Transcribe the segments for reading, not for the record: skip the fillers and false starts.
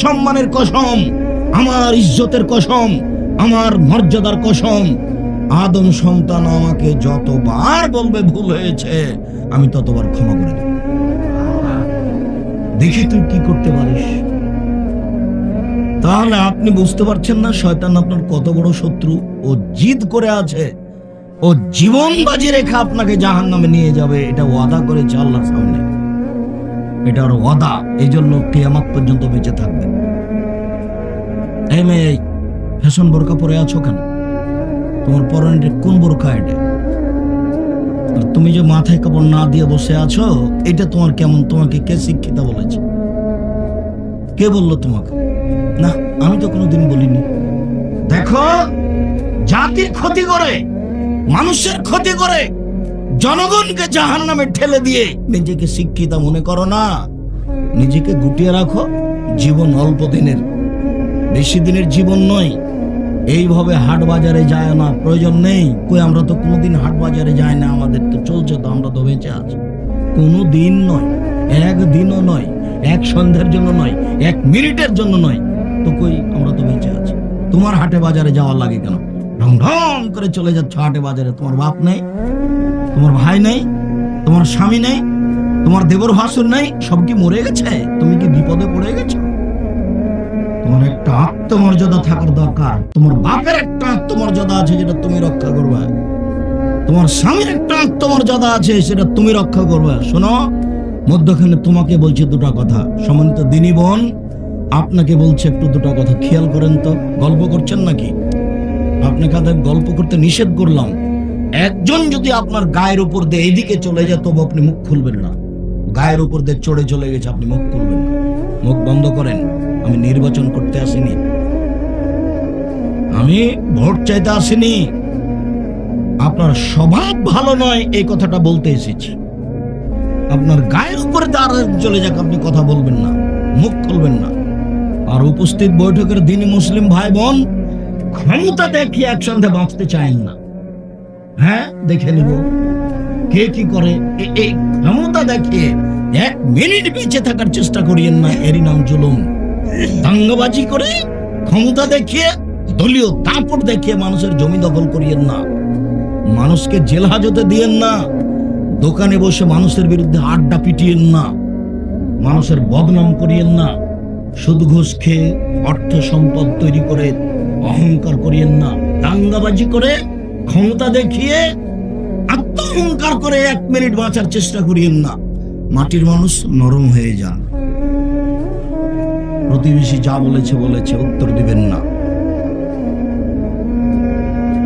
সম্মানের কসম, আমার ইজ্জতের কসম, আমার মর্যাদার কসম, আদম সন্তান আমাকে যতবার বলবে ভুল হয়েছে আমি ততবার ক্ষমা করে দেব। দেখি তুই কি করতে পারিস। তাহলে আপনি বুঝতে পারছেন না শয়তান আপনার কত বড় শত্রু। ও জিদ করে আছে, ও জীবন বাজি রেখে আপনাকে জাহান্নামে নিয়ে যাবে, এটা ওয়াদা করেছে আল্লাহর সামনে। এটা ওর ওয়াদা, এই জন্য কিয়ামত পর্যন্ত বেঁচে থাকবে। এই মেয়ে, ফ্যাশন বোরকা পরে আছো কেন? তোমার পরনে কোন বোরকা এটা? আর তুমি যে মাথায় কাপড় না দিয়ে বসে আছো, এটা তোমার কেমন? তোমাকে কে শিক্ষিত বলেছে? কে বললো তোমাকে? না, আমি তো কোনোদিন বলিনি। দেখো, জাতির ক্ষতি করে, মানুষের ক্ষতি করে, জনগণকে জাহান্নামে ঠেলে দিয়ে নিজেকে শিক্ষিত মনে করো না। নিজেকে গুটিয়ে রাখো। জীবন অল্প দিনের, বেশি দিনের জীবন নয়। এইভাবে হাট বাজারে যায় না, প্রয়োজন নেই। কই, আমরা তো কোনোদিন হাট বাজারে যাই না, আমাদের তো চলছে, তো আমরা তো বেঁচে আছি। কোনো দিন নয়, একদিনও নয়, এক সন্ধ্যার জন্য নয়, এক মিনিটের জন্য নয়, তো কই আমরা তো বেঁচে আছি। তোমার হাটে বাজারে যাওয়ার লাগে কেন? ঢং ঢং করে চলে যাচ্ছ হাটে বাজারে। তোমার বাপ নেই, তোমার ভাই নেই, তোমার স্বামী নেই, তোমার দেবর ভাসুর নেই, সব কি মরে গেছে? তুমি কি বিপদে পড়ে গেছো? তোমার একটা আত্মমর্যাদা থাকার দরকার। তোমার বাপের একটা আত্মমর্যাদা আছে, যেটা তুমি রক্ষা করবে। তোমার স্বামীর একটা আত্মমর্যাদা আছে, সেটা তুমি রক্ষা করবে। শোনো, মধ্যখানে তোমাকে বলছে দুটা কথা। সম্মানিত দিনী বোন, আপনাকে বলছে একটু দুটা কথা খেয়াল করেন তো। গল্প করছেন নাকি? আপনাকে গল্প করতে নিষেধ করলাম। একজন যদি আপনার গায়ের উপর দিয়ে এইদিকে চলে যায়, তবু আপনি মুখ খুলবেন না। গায়ের উপর দিয়ে চড়ে চলে গেছে, আপনি মুখ খুলবেন না। মুখ বন্ধ করেন। আমি নির্বাচন করতে আসিনি, আমি ভোট চাইতে আসিনি। আপনার স্বভাব ভালো নয় এই কথাটা বলতে এসেছি। আপনার গায়ের উপরে দাঁড় চলে যাক, আপনি কথা বলবেন না, মুখ খুলবেন না। আর উপস্থিত বৈঠকের দিনই মুসলিম ভাই বোন, ক্ষমতা দেখিয়ে একসঙ্গে বাঁচতে চান না। হ্যাঁ, দেখে নিব কে কি করে। এই ক্ষমতা দেখিয়ে এক মিনিট বেঁচে থাকার চেষ্টা করিয়েন না, এরই নাম জুলুম। দাঙ্গাবাজি করে, ক্ষমতা দেখিয়ে, দলীয় দাপট দেখিয়ে মানুষের জমি দখল করিয়েন না, মানুষকে জেল হাজতে দিয়েন না, দোকানে বসে মানুষের বিরুদ্ধে আড্ডা পিটিয়েন না, মানুষের বদনাম করিয়েন না, সুদ ঘুষ খেয়ে অর্থ সম্পদ তৈরি করে অহংকার করিয়েন না। দাঙ্গাবাজি করে, ক্ষমতা দেখিয়ে, আত্মহংকার করে এক মিনিট বাঁচার চেষ্টা করিয়েন না। মাটির মানুষ নরম হয়ে যান। প্রতিবেশী যা বলেছে বলেছে, উত্তর দিবেন না।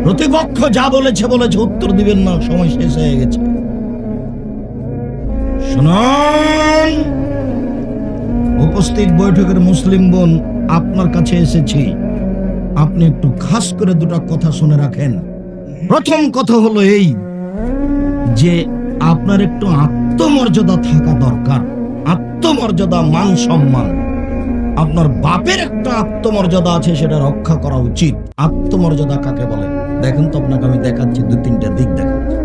প্রতিপক্ষ যা বলেছে বলেছে, উত্তর দিবেন না। সময় শেষ হয়ে গেছে। শুনুন, উপস্থিত বৈঠকের মুসলিম বোন, আপনার কাছে এসেছি, আপনি একটু খাস করে দুটো কথা শুনে রাখেন। প্রথম কথা হলো এই যে আপনার একটু আত্মমর্যাদা থাকা দরকার। আত্মমর্যাদা, মান সম্মান। আপনার বাপের একটা আত্মমর্যাদা আছে, সেটা রক্ষা করা উচিত। আত্মমর্যাদা কাকে বলে দেখেন তো, আপনাকে আমি দেখাচ্ছি, দু তিনটা দিক দেখাচ্ছি।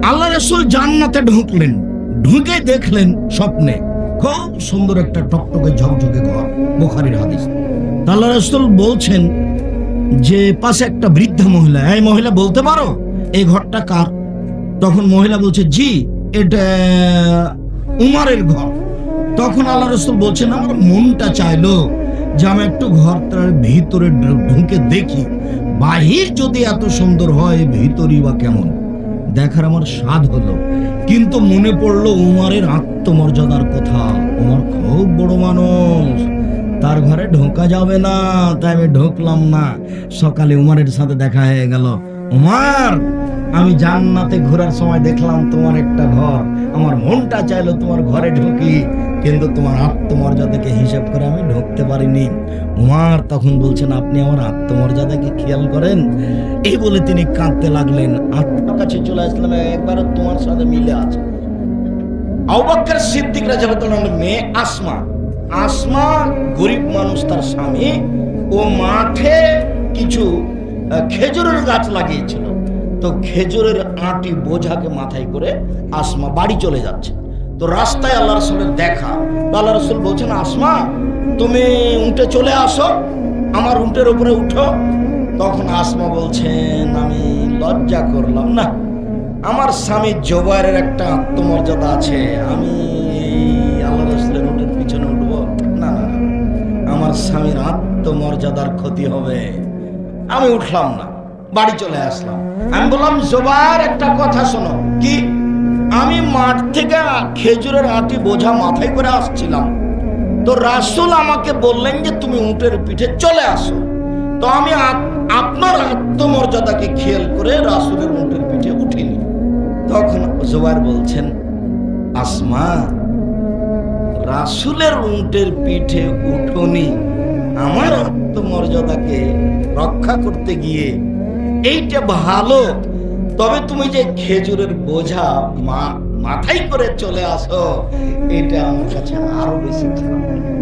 আল্লাহ রাসূল জান্নাতে ঢুকলেন, ঢুকে দেখলেন স্বপ্নে খুব সুন্দর একটা টকটকে ঝকঝকে ঘর, বুখারীর হাদিস। আল্লাহ রাসূল বলছেন যে পাশে একটা বৃদ্ধা মহিলা, এই মহিলা বলতে পারো এই ঘরটা কার? তখন মহিলা বলছে, জি, এটা উমারের ঘর। তখন আল্লাহ রাসূল বলছেন, আমার মনটা চাইলো যে আমি একটু ঘরটার ভিতরে ঢুকে দেখি, বাহির যদি এত সুন্দর হয়, ভিতরই বা কেমন, দেখার আমার স্বাদ হলো। কিন্তু মনে পড়লো উমারের আত্মমর্যাদার কথা। উমার খুব বড় মানুষ, তার ঘরে ঢোকা যাবে না, তাই আমি ঢুকলাম না। সকালে উমারের সাথে দেখা হয়ে গেল। উমার, আমি জান্নাতে ঘোরার সময় দেখলাম তোমার একটা ঘর, আমার মনটা চাইলো তোমার ঘরে ঢুকি, কিন্তু তোমার আত্মমর্যাদাকে হিসাব করে আমি ঢুকতে পারিনি। উমার তখন বলছেন, আপনি আমার আত্মমর্যাদাকে খেয়াল করেন। এই বলে তিনি কাঁদতে লাগলেন। আপনার কাছে চলে আসলাম, একবার তোমার সাথে মিলে আছে। আবু বকর সিদ্দিক রাদিয়াল্লাহু আনহু মেয়ে আসমা। আসমা গরিব মানুষ, তার স্বামী ও মাঠে কিছু খেজুরের গাছ লাগিয়েছিল। তো খেজুরের আটি বোঝাকে মাথায় করে আসমা বাড়ি চলে যাচ্ছে। তো রাস্তায় আল্লাহ রাসূলের দেখা। আল্লাহ রাসূল বলছেন, আসমা তুমি উঠে চলে আসো, আমার উটের উপরে উঠো। তখন আসমা বলছেন, আমি লজ্জা করলাম না, আমার স্বামী জুবাইরের একটা আত্মমর্যাদা আছে, আমি আল্লাহ রাসূলের উটের পিছনে উঠবো না, না না, আমার স্বামীর আত্মমর্যাদার ক্ষতি হবে। আমি উঠলাম না, বাড়ি চলে আসলাম। আমি বললাম, জুবাইর একটা কথা শোনো। কি? আমি মাঠ থেকে খেজুরের আটি বোঝা মাথায় করে আসছিলাম, তো রাসূল আমাকে বললেন যে তুমি উটের পিঠে চলে আসো। তো আমি আপনার আত্মমর্যাদাকে খেয়াল করে রাসূলের উটের পিঠে উঠিনি। তখন জুবাইর বলছেন, আসমা রাসূলের উটের পিঠে উঠোনি আমার আত্মমর্যাদাকে রক্ষা করতে গিয়ে, এইটা ভালো। তবে তুমি যে খেজুরের বোঝা মাথায় করে চলে আসো, এটা আমার কাছে আরো বেশি খারাপ লাগে।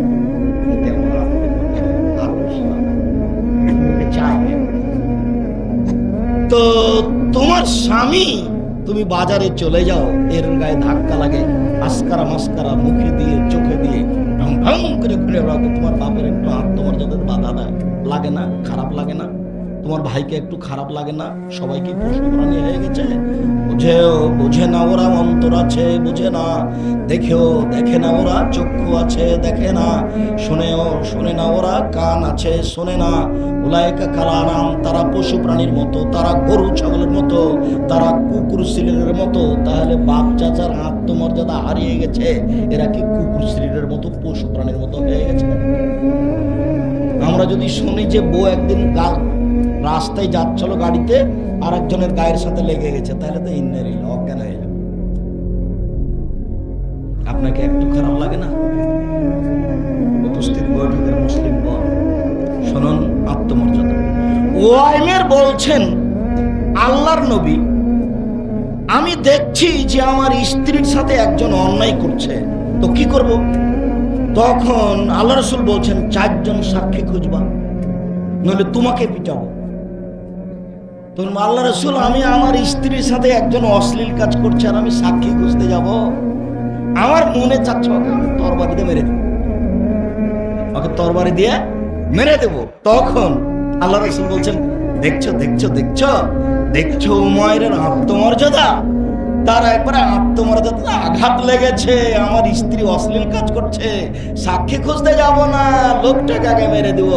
এটা আমার আত্মমর্যাদা আরো বেশি চাই। তো তোমার স্বামী, তুমি বাজারে চলে যাও, এর গায়ে ধাক্কা লাগে, আসকারা মাস্কারা মুখে দিয়ে চোখে দিয়ে ঢং ঢং করে ঘুরে বেড়াতো, তোমার বাপের একটু আত্মমর্যাদার বাধা দেয় লাগে না? খারাপ লাগে না? তোমার ভাইকে একটু খারাপ লাগে না? সবাই কি পশু প্রাণী হয়ে গেছে? বুঝে না ওরা অন্তর আছে, বুঝে না। দেখে না ওরা চক্ষু আছে, দেখে না। শোনে না ওরা কান আছে, শোনে না। উলাইকা কালানাম, তারা পশু প্রাণীর মতো, তারা গরু ছাগলের মতো, তারা কুকুর শ্লীলের মতো। তাহলে বাপ চাচার আত্মমর্যাদা হারিয়ে গেছে, এরা কি কুকুর শ্লীলের মতো পশু প্রাণীর মতো হয়ে গেছে? আমরা যদি শুনি যে বউ একদিন রাস্তায় যাচ্ছিল গাড়িতে, আর একজনের গায়ের সাথে লেগে গেছে, তাহলে তো ইন্নারি অজ্ঞান হয়ে যাবে। আপনাকে একটু খারাপ লাগে না? উপস্থিত বৈঠকের মুসলিম বল, শুনুন আত্মমর্যাদা। ওয়াইমের বলছেন, আল্লাহর নবী, আমি দেখছি যে আমার স্ত্রীর সাথে একজন অন্যায় করছে, তো কি করব? তখন আল্লাহ রাসূল বলছেন, 4 জন সাক্ষী খুঁজবা, নইলে তোমাকে পিটাবো। তখন আল্লাহ রাসূল, আমি আমার স্ত্রীর সাথে একজন অশ্লীল কাজ করছে, আর আমি সাক্ষী খুঁজতে যাব? আমার মনে চাচ্ছে ওকে আমি তরবারি দিয়ে মেরে দেব, ওকে তরবারি দিয়ে মেরে দেব। তখন আল্লাহ রাসূল বলছেন, দেখছো উমাইরের আত্মমর্যাদা, তার একবারে আত্মমর্যাদা আঘাত লেগেছে, আমার স্ত্রী অশ্লীল কাজ করছে, সাক্ষী খুঁজতে যাব না, লোকটাকে আগে মেরে দেব।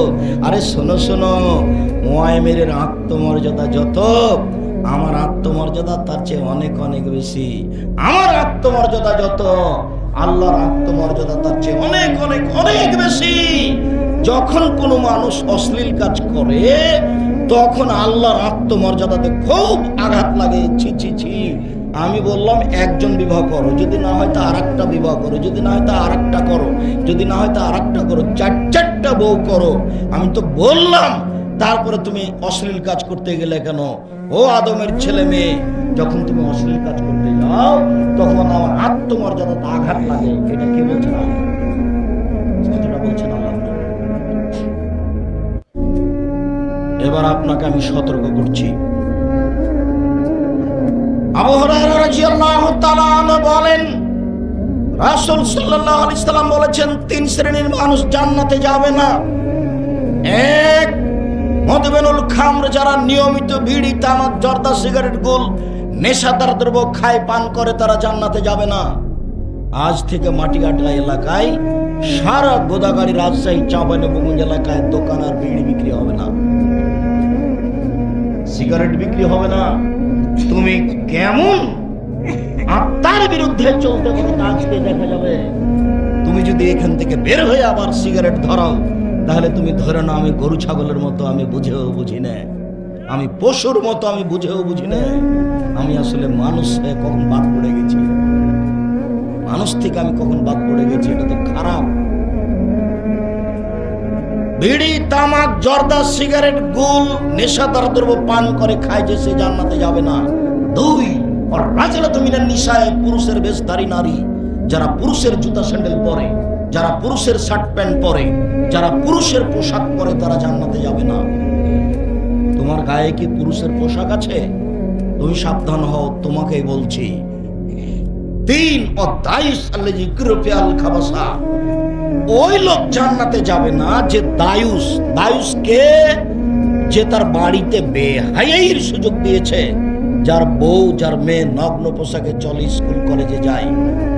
আরে শোনো, মুয়াইমের আত্মমর্যাদা যত, আমার আত্মমর্যাদা তার চেয়ে অনেক অনেক বেশি। আমার আত্মমর্যাদা যত, আল্লাহর আত্মমর্যাদা তার চেয়ে অনেক অনেক অনেক বেশি। যখন কোনো মানুষ অশ্লীল কাজ করে, তখন আল্লাহর আত্মমর্যাদাতে খুব আঘাত লাগে। ছি। আমি বললাম, একজন বিবাহ করো, যদি না হয় তা আরেকটা বিবাহ করো, যদি না হয় তা আরেকটা করো, যদি না হয় তা আরেকটা করো, 4টা বউ করো। আমি তো বললাম, তারপরে তুমি অশ্লীল কাজ করতে গেলে কেন? ও আদমের ছেলে মেয়ে, যখন তুমি অশ্লীল কাজ করতে যাও, তখন আমার আত্মমর্যাদাতে আঘাত লাগে। এটা কে বলছেন? কথাটা বলছেন আল্লাহ। এবার আপনাকে আমি সতর্ক করছি। আবু হুরায়রা রাদিয়াল্লাহু তাআলা আনহু বলেন, রাসূল সাল্লাল্লাহু আলাইহি সাল্লাম বলেছেন, 3 শ্রেণীর মানুষ জান্নাতে যাবে না। 1, মদবেনুল খামর, যারা নিয়মিত বিড়ি, তামাক, জর্দা, সিগারেট, গোল, নেশাদার দ্রব্য খায়, পান করে, তারা জান্নাতে যাবে না। আজ থেকে মাটিকাটা এলাকায়, সারা গোদাগাড়ি, রাজশাহী, চাঁপাইনবাবগঞ্জ এলাকায় দোকান আর বিড়ি বিক্রি হবে না, সিগারেট বিক্রি হবে না। তুমি কেমন আত্মার বিরুদ্ধে চলতে পারো আজকে দেখা যাবে। তুমি যদি এখান থেকে বের হয়ে আবার সিগারেট ধরাও, তাহলে তুমি ধরে না, আমি গরু ছাগলের মতো, আমি বুঝেও বুঝি না, আমি পশুর মতো, আমি বুঝেও বুঝি না। আমি আসলে মানুষ হয়ে কখন বাদ পড়ে গেছি, মানুষ থেকে আমি কখন বাদ পড়ে গেছি, এটা তো খারাপ। বিড়ি, তামাক, জর্দা, সিগারেট, গুল, নেশাদার দ্রব্য পান করে খায় যে, সে জান্নাতে যাবে না। 2, আর রাজুলাতু মিনান নিসায়ে, পুরুষের বেশধারী নারী, যারা পুরুষের জুতা স্যান্ডেল পরে, যারা পুরুষের শার্ট প্যান্ট পরে, যারা পুরুষের পোশাক পরে, তারা জান্নাতে যাবে না। তোমার গায়ে কি পুরুষের পোশাক আছে? তুমি সাবধান হও, তোমাকেই বলছি। তিন অদায়ুস আল্লাযী ইকরফিয়াল খাবাসা, ওই লোক জান্নাতে যাবে না যে দায়ুস। দায়ুস কে? যে তার বাড়িতে বেহায়াইর সুযোগ দিয়েছে, যার বউ যার মেয়ে নগ্ন পোশাকে চলে স্কুল কলেজে যায়,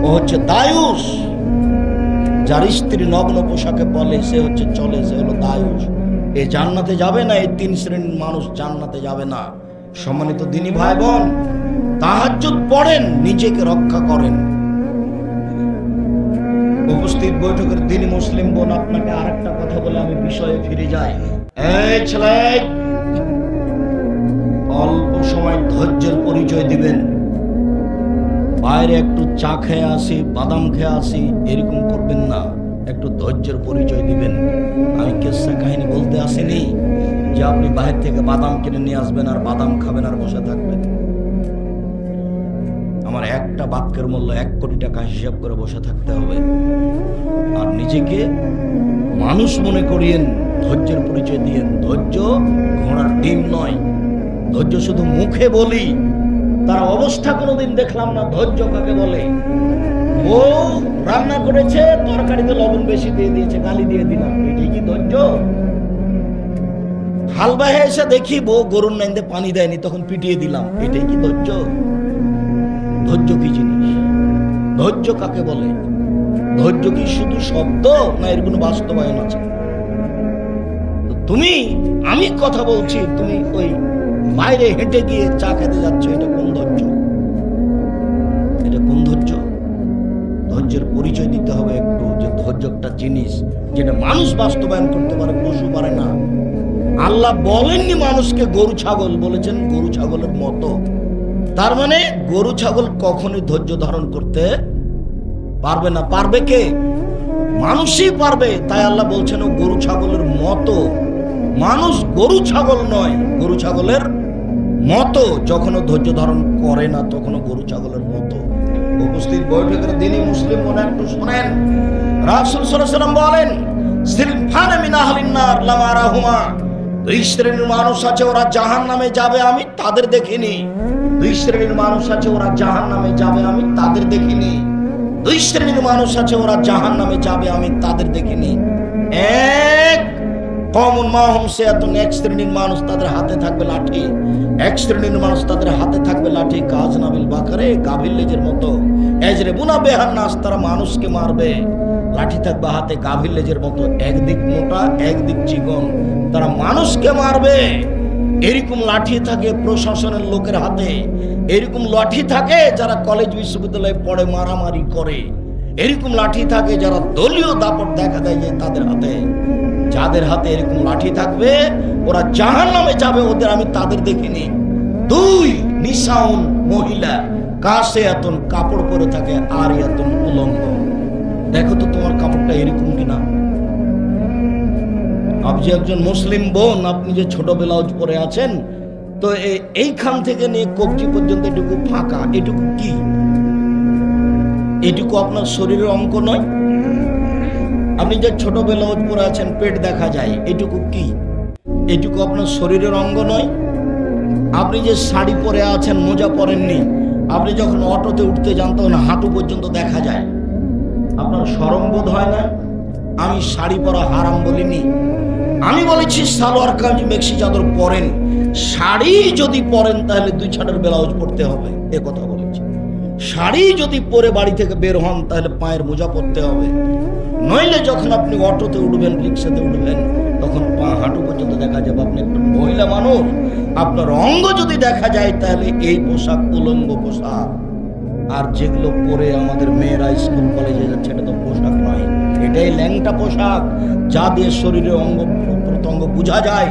ও হচ্ছে দায়ুস। যার স্ত্রী নগ্ন পোশাকে বলে সে হচ্ছে চলে, সে হলো দায়ুস। এ জান্নাতে যাবে না, এই তিন শ্রেণীর মানুষ জান্নাতে যাবে না। সম্মানিত দিনী ভাই বোন, তাহাজ্জুদ পড়েন, নিজেকে রক্ষা করেন। উপস্থিত বৈঠকের দিনী মুসলিম বোন, আপনাকে আরেকটা কথা বলে আমি বিষয়ে ফিরে যাই। এই ছেলে, অল্প সময় ধৈর্যের পরিচয় দিবেন। বাইরে একটু চা খেয়ে আসি, বাদাম খেয়ে আসি, এরকম করবেন না। একটু ধৈর্যের পরিচয় দিবেন। আমি কিসসা কাহিনী বলতে আসিনি যে আপনি বাইরে থেকে বাদাম কিনে নিয়ে আসবেন আর বাদাম খাবেন আর বসে থাকবেন। আমার একটা বাক্যের মূল্য 1 কোটি টাকা হিসাব করে বসে থাকতে হবে। আর নিজেকে মানুষ মনে করিয়েন, ধৈর্যের পরিচয় দিয়েন। ধৈর্য ঘোড়ার ডিম নয়। ধৈর্য শুধু মুখে বলি, তার অবস্থা কোনোদিন দেখলাম না। ধৈর্য কাকে বলে? বউ রান্না করেছে, তরকারিতে লবণ বেশি দিয়ে দিয়েছে, গালি দিয়ে দিলাম, এটাই কি ধৈর্য? হালবা এসে দেখি বউ গরুর নাইন্দে পানি দেয়নি, তখন পিটিয়ে দিলাম, এটাই কি ধৈর্য? ধৈর্য কি জিনিস? ধৈর্য কাকে বলে? ধৈর্য কি শুধু শব্দ, না এর কোনো বাস্তবায়ন আছে? তুমি, আমি কথা বলছি, তুমি ওই বাইরে হেঁটে গিয়ে চা খেতে যাচ্ছ, এটা কোন ধৈর্য? এটা কোন ধৈর্য? ধৈর্যের পরিচয় দিতে হবে একটু, যে ধৈর্য একটা জিনিস যেটা মানুষ বাস্তবায়ন করতে পারে, পশু পারে না। আল্লাহ বলেননি মানুষকে গরু ছাগল, বলেছেন গরু ছাগলের মতো। তার মানে গরু ছাগল কখনোই ধৈর্য ধারণ করতে পারবে না। পারবে কে? মানুষই পারবে। তাই আল্লাহ বলছেন ও গরু ছাগলের মতো। মানুষ গরু ছাগল নয়, গরু ছাগলের মতো। যখনও ধৈর্য ধারণ করে না তখনও গরু ছাগলের মতো। উপস্থিত বৈঠকের দিনই মুসলিম মনে একটু শোনেন। রাসূল সাল্লাল্লাহু আলাইহি ওয়াসাল্লাম বলেন, সিলফানা মিন আহলিন নার লাম আরাহুমা, 2 শ্রেণীর মানুষ আছে ওরা জাহান্নামে যাবে, আমি তাদের দেখিনি। 2 শ্রেণীর মানুষ আছে ওরা জাহান্নামে যাবে, আমি তাদের দেখিনি। 2 শ্রেণীর মানুষ আছে ওরা জাহান্নামে যাবে, আমি তাদের দেখিনি। এক কওমুন মাহুম সিয়াতুন, 1 শ্রেণীর মানুষ তাদের হাতে থাকবে লাঠি। 1 শ্রেণীর মানুষ তাদের হাতে থাকবে লাঠি, কাজনাবিল বাকারে, গাভীর লেজের মতো। এজরিবুনা বিহান নাস, তারা মানুষকে মারবে। লাঠি থাকবে হাতে গাভীর লেজের মতো, একদিক মোটা একদিক চিকন, তারা মানুষকে মারবে। এরকম লাঠি থাকে প্রশাসনের লোকের হাতে, এরকম লাঠি থাকে যারা কলেজ বিশ্ববিদ্যালয়ে পড়ে মারামারি করে, এরকম লাঠি থাকে যারা দলীয় দাপট দেখা দেয় যে তাদের হাতে। যাদের হাতে এরকম লাঠি থাকবে ওরা জাহান্নামে যাবে, ওদের আমি তাদের দেখিনি। 2 নিসাউন, মহিলা, কাসিয়াতুন, কাপড় পরে থাকে, আরিয়াতুন, উলঙ্গ। দেখো তো তোমার কাপড়টা এরকম কিনা। আপনি একজন মুসলিম বোন, আপনি যে ছোট ব্লাউজ পরে আছেন, তো এইখান থেকে নিয়ে কবজি পর্যন্ত এটুকু ফাঁকা, এটুকু কি? এটুকু আপনার শরীরের অঙ্গ নয়? আপনি যে ছোট ব্লাউজ পরে আছেন, পেট দেখা যায়, এটুকু কি? এটুকু আপনার শরীরের অঙ্গ নয়? আপনি যে শাড়ি পরে আছেন, মোজা পরেননি, আপনি যখন অটোতে উঠতে যান তখন হাঁটু পর্যন্ত দেখা যায়, আপনার শরম বোধ হয় না? আমি শাড়ি পরা হারাম বলিনি, আমি বলেছি সালোয়ার কামিজ মেক্সি চাদর পরেন। শাড়ি যদি পরেন তাহলে 2 ছাড়ের ব্লাউজ পরতে হবে, এ কথা বলেছি। শাড়ি যদি পরে বাড়ি থেকে বের হন তাহলে পায়ের মোজা পরতে হবে। নইলে যখন আপনি অটোতে উঠবেন, রিক্সাতে উঠবেন, তখন পা হাঁটু পর্যন্ত দেখা যাবে। আপনি একটা মহিলা মানুষ, আপনার অঙ্গ যদি দেখা যায় তাহলে এই পোশাক উলঙ্গ পোশাক। আর যেগুলো পরে আমাদের মেয়েরা স্কুল কলেজে যাচ্ছে, এটা তো পোশাক নয়, এটাই ল্যাংটা পোশাক, যা দিয়ে শরীরের অঙ্গ প্রত্যঙ্গ বোঝা যায়।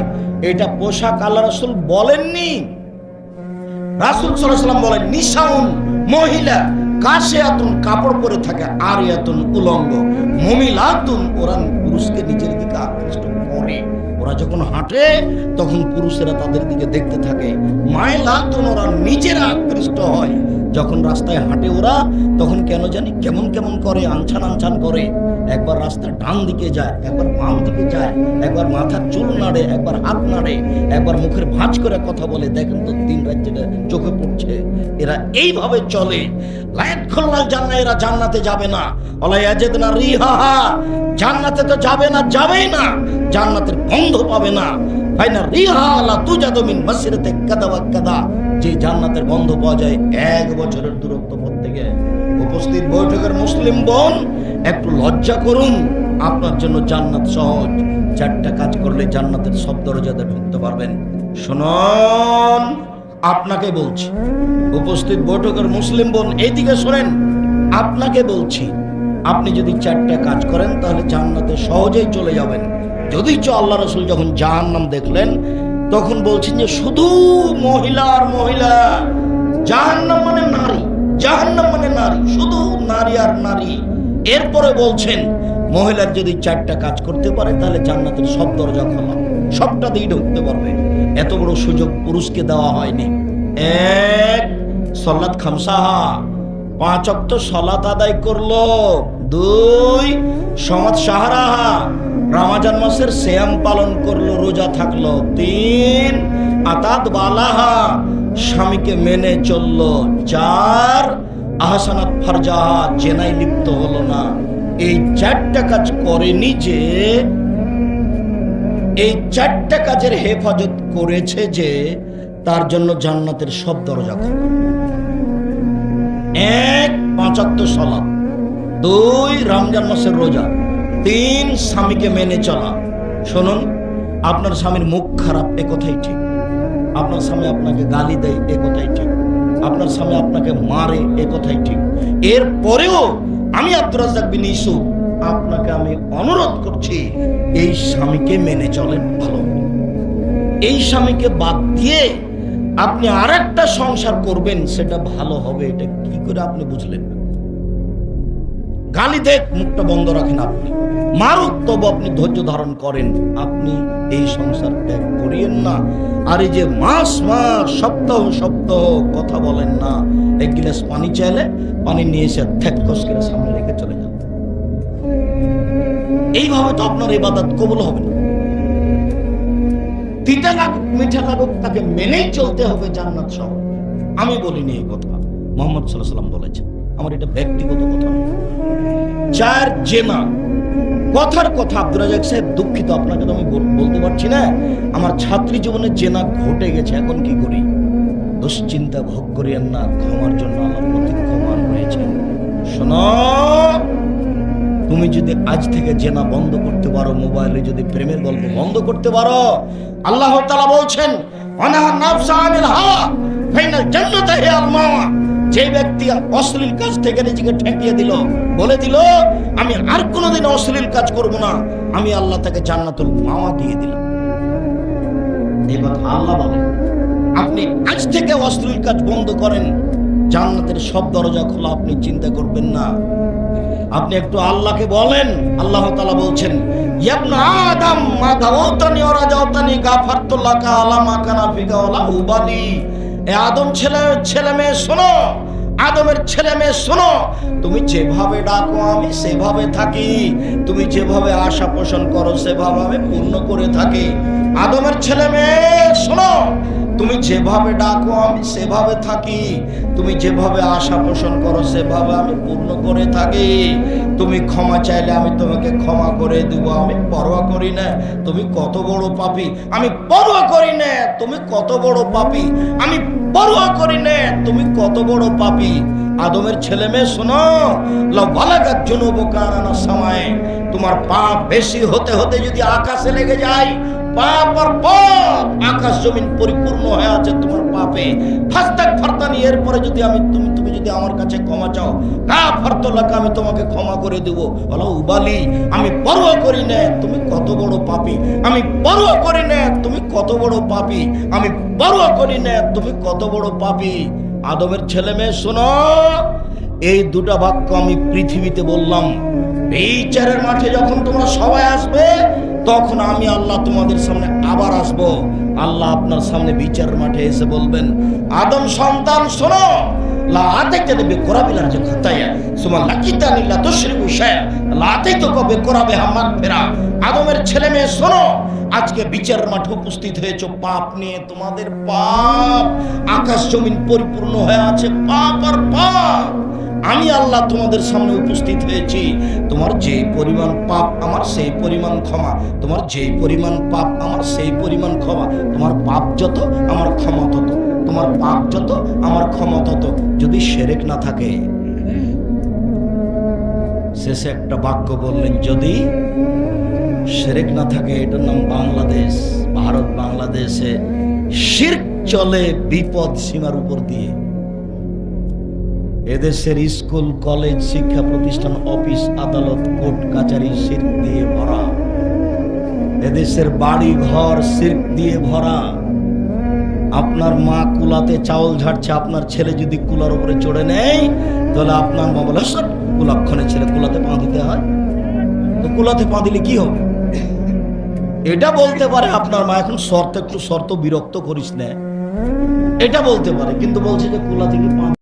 এটা পোশাক আল্লাহ রাসূল বলেননি। রাসূল সাল্লাল্লাহু আলাইহি ওয়াসাল্লাম বলেন, নিসাউন, মহিলা, কাসিয়াতুন, কাপড় পরে থাকে, আরিয়াতুন, উলঙ্গ, মুমিলাতুন, ওরা পুরুষকে নিজের দিকে আকৃষ্ট করে। ওরা যখন হাঁটে তখন পুরুষেরা তাদের দিকে দেখতে থাকে। মাইলাতুন, ওরা নিজেরা আকৃষ্ট হয়। যখন রাস্তায় হাঁটে ওরা, তখন কেন জানি কেমন কেমন করে, আনছান আনছান করে। একবার রাস্তা ডান দিকে যায়, একবার বাম দিকে যায়, একবার মাথার চুল নাড়ে, একবার হাত নাড়ে, একবার মুখের ভাঁজ করে কথা বলে। দেখেন তো দিন রাত যেটা চোখে পড়ছে, এরা এইভাবে চলে। লায়াদখুলুল জান্নাহ, এরা জান্নাতে যাবে না। ওয়ালা ইয়াজিদনা রিহাহা, জান্নাতে তো যাবে না, যাবেই না, জান্নাতের গন্ধ পাবে না। ফাইনা রিহা লা তুজাদু মিন মাসিরাতি কাদা ওয়া কাদা, যে জান্নাতের গন্ধ পাওয়া যায় 1 বছরের দূরত্ব পথ থেকে। উপস্থিত বৈঠকের মুসলিম বোন, একটু লজ্জা করুন, আপনার জন্য জান্নাত সহজ। 4টা কাজ করলে জান্নাতের সব দরজাতে ঢুকতে পারবেন। শুনুন, আপনাকে বলছি, উপস্থিত বৈঠকের মুসলিম বোন এইদিকে শোনেন, আপনাকে বলছি, আপনি যদি 4টা কাজ করেন তাহলে জান্নাতে সহজেই চলে যাবেন। যদি আল্লাহ রাসূল যখন জাহান্নাম দেখলেন তখন বলছেন যে শুধু মহিলা আর মহিলা, জাহান্নাম মানে নারী, জাহান্নাম মানে নারী, শুধু নারী আর নারী। এরপরে বলছেন মহিলার যদি 4টা কাজ করতে পারে তাহলে জান্নাতের সব দরজা খোলা, সবটা দিয়ে ঢুকতে পারবে। এত বড় সুযোগ পুরুষকে দেওয়া হয়নি। 1 সালাত খামসাহা, 5 ওয়াক্ত সালাত আদায় করলো। 2 সমাজ সাহারাহা, রমজান মাসের সিয়াম পালন করলো, রোজা থাকলো। 3 আতাত বালাহা, স্বামীকে মেনে চললো। 4 আহসানাত ফারজাহা, জেনায় লিপ্ত হলো না। এই 4টা কাজ করেনি যে, এই 4টা কাজের হেফাজত করেছে যে, তার জন্য জান্নাতের সব দরজা খোলা। 1 5 ওয়াক্ত সালাত, 2 রমজান মাসের রোজা, 3 স্বামীকে মেনে চলা। শুনুন, আপনার স্বামীর মুখ খারাপ, এ কথাই ঠিক। আপনার স্বামী আপনাকে গালি দেয়, এ কথাই ঠিক। আপনার স্বামী আপনাকে মারে, এ কথাই ঠিক। এরপরেও আমি আব্দুর রাজ্জাক বিন ইউসুফ আপনাকে আমি অনুরোধ করছি, এই স্বামীকে মেনে চলেন, ভালো। এই স্বামীকে বাদ দিয়ে আপনি আরেকটা সংসার করবেন, সেটা ভালো হবে। এটা কি করে আপনি বুঝলেন? গালি দেখ, মুখটা বন্ধ রাখেন, আপনি মারুক, তবু আপনি ধৈর্য ধারণ করেন। আপনি এই সংসার ত্যাগ করিয়েন না। আর এই যে মাস মাস সপ্তাহ সপ্তাহ কথা বলেন না, 1 গ্লাস পানি চাইলে পানি নিয়ে এসে ঠেক কস করে সামনে রেখে চলে যান। এইভাবে তো আপনার ইবাদত কবুল হবে না। তিতা লাগুক মিঠা লাগুক, তাকে মেনেই চলতে হবে, জান্নাত সহ। আমি বলিনি এই কথা, মুহাম্মদ সাল্লাল্লাহু আলাইহি ওয়াসাল্লাম বলেছেন। আমার এটা ব্যক্তিগত কথা। 4 জেনা, কথার কথা। আব্দুর রাজ্জাক সাহেব, দুঃখিত, আপনাকে তো আমি বলতে পারছি না, আমার ছাত্রী জীবনে জেনা ঘটে গেছে, এখন কি করি? দুশ্চিন্তা ভোগ করিয়েন না, ক্ষমার জন্য আল্লাহ প্রতীক্ষমান রয়েছেন। শোনো, তুমি যদি আজ থেকে জেনা বন্ধ করতে পারো, মোবাইলে যদি প্রেমের গল্প বন্ধ করতে পারো, আল্লাহ তাআলা বলছেন, ওয়ানাহা নাফসা আনিল হাওয়া ফাইনাল জান্নাতা হিয়া আল মাওয়া। যে ব্যক্তি অশ্লীল কাজ থেকে নিজেকে ঠেকিয়ে দিল, বলে দিল আমি আর কোনোদিন অশ্লীল কাজ করব না, আমি আল্লাহ তাকে জান্নাতুল মাওয়া দিয়ে দিলাম। এই কথা আল্লাহ বলেন। আপনি আজ থেকে অশ্লীল কাজ বন্ধ করেন, জান্নাতের সব দরজা খোলা, আপনি চিন্তা করবেন না। আপনি একটু আল্লাহকে বলেন। আল্লাহ তাআলা বলছেন, ইয়া আদম মা দাওতানি ওয়া রাজাওতানি গাফারতু লাকা আলা মা কানা ফিকা ওয়ালা উবালি। এ আদম ছেলে মেয়ে শোনো, আদমের ছেলে মেয়ে শোনো, তুমি যেভাবে ডাকো আমি সেভাবে থাকি, তুমি যেভাবে আশা পোষণ করো সেভাবে আমি পূর্ণ করে থাকি। আদমের ছেলে মেয়ে শোনো, তুমি যেভাবে ডাকো আমি সেভাবে থাকি, তুমি যেভাবে আশা পোষণ করো সেভাবে আমি পূর্ণ করে থাকি। তুমি ক্ষমা চাইলে আমি তোমাকে ক্ষমা করে দেব, আমি পরোয়া করি না তুমি কত বড় পাপী, আমি পরোয়া করি না তুমি কত বড় পাপী, আমি পরোয়া করি না তুমি কত বড় পাপী। আদমের ছেলে মেয়ে শোনো, লাউ বালাগাত যুনুবুকা আনা সামায়ে, তোমার পাপ বেশি হতে হতে যদি আকাশে লেগে যায়, পাপ আর পাপ, আকাশ জমিন পরিপূর্ণ হয়ে আছে তোমার পাপে, ফাস্তাগফিরতানি, এরপরে যদি তুমি যদি আমার কাছে ক্ষমা চাও, গাফারতুলাকা, আমি তোমাকে ক্ষমা করে দেব। ওয়ালা উবালি, আমি পরোয়া করি না তুমি কত বড় পাপী, আমি পরোয়া করি না তুমি কত বড় পাপী, আমি পরোয়া করি না তুমি কত বড় পাপী। আদমের ছেলে মেয়ে শোনো, এই দুটা বাক্য আমি পৃথিবীতে বললাম। বিচারের মাঠে যখন তোমরা সবাই আসবে, তখন আমি আল্লাহ তোমাদের সামনে আবার আসব। আল্লাহ আপনার সামনে বিচারের মাঠে এসে বলবেন, আদম সন্তান শোনো, লা আতাইতা বে কোরাবিলার যে খাতায়া সুমা লাকিতানি লা তুশরিকু শায়া লা আতাইতুকা বে কোরাবিহা মাগফিরা। আদমের ছেলে মেয়ে শোনো, আজকে বিচারের মাঠে উপস্থিত হয়েছো পাপ নিয়ে। তোমাদের পাপ আকাশ জমিন পরিপূর্ণ হয়ে আছে, পাপ আর পাপ। আমি আল্লাহ তোমাদের সামনে উপস্থিত হয়েছি। তোমার যে পরিমাণ পাপ আমার সেই পরিমাণ ক্ষমা, তোমার যে পরিমাণ পাপ আমার সেই পরিমাণ ক্ষমা। তোমার পাপ যত আমার ক্ষমা তত, তোমার পাপ যত আমার ক্ষমা তত, যদি শিরক না থাকে। শেষে একটা বাক্য বললেন, যদি শিরক না থাকে। এটার নাম বাংলাদেশ। ভারত বাংলাদেশে শিরক চলে বিপদ সীমার উপর দিয়ে। এদেশের স্কুল কলেজ শিক্ষা প্রতিষ্ঠান অফিস আদালত কোর্ট কাচারি শিরক দিয়ে ভরা। এদেশের বাড়ি ঘর শিরক দিয়ে ভরা। আপনার মা কুলাতে চাউল ঝাড়ছে, আপনার ছেলে যদি কুলার উপরে চড়ে নেয়, তাহলে আপনার মা বলে সব কুলাক্ষণে ছেলে কুলাতে পা দিতে হয়। তো কুলাতে পা দিলে কি হবে? এটা বলতে পারে আপনার মা, এখন একটু শর্ত বিরক্ত করিস না, এটা বলতে পারে, কিন্তু বলছে যে কুলা থেকে পা